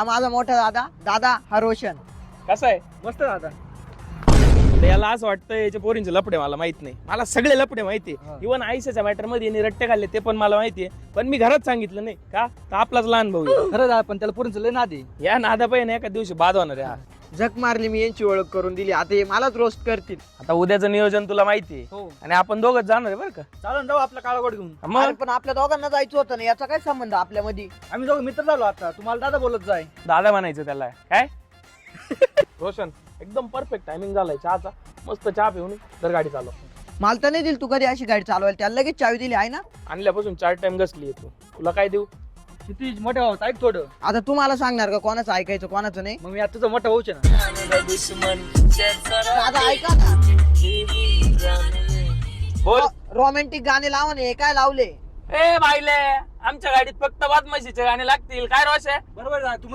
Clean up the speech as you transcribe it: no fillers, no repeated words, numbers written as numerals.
हा माझा मोठा दादा, दादा हा रोशन. कसं आहे? मस्त दादा. याला असं वाटतं याच्या पोरींचे लपडे मला माहित नाही. मला सगळे लपडे माहिती हा. इव्हन आयुष्याच्या मॅटर मध्ये यांनी रट्टे खाल्ले ते पण मला माहितीये, पण मी घरात सांगितलं नाही का तर आपलाच लहान भाऊ आहे. खरं दादा, पण त्याला पोरींचं लय नादी. या नादा पाहिजे एका दिवशी बाद होणार आहे हा. झक मारली मी यांची ओळख करून दिली, आता हे मलाच रोस्ट करतील. आता उद्याचं नियोजन तुला माहितीये हो आणि आपण दोघच जाणार आहे बरं का. चालन, जाऊ आपला काळागोड घेऊन. अरे मग पण आपल्या दोघांना जायचं होतं ना, याचा काय संबंध आपल्यामध्ये? आम्ही दोघं मित्र झालो आता. तुम्हाला दादा बोलत जाय. दादा म्हणायचं त्याला काय. रोशन एकदम परफेक्ट टायमिंग झालाय चहाचा. मस्त चहा पिऊन तर गाडी चालव. मला तर नाही दिली तू कधी अशी गाडी चालवायला, त्याला लगेच चावी दिली आहे ना. आणल्यापासून 4 टाइम घसली येतो. तुला काय देऊ? किती मोठ्या भावात ऐक थोडं. आता तू मला सांगणार का कोणाचं ऐकायचं कोणाचं नाही? मग मी आता तुझं मोठा भाऊच आहे ना. दादा ऐका ना, बोल. रोमॅन्टिक गाणे लावा ना, हे काय लावले? ए बाईले, आमच्या गाडीत फक्त बदमाशीचे गाणे लागतील काय रोश आहे? बरोबर दादा, तू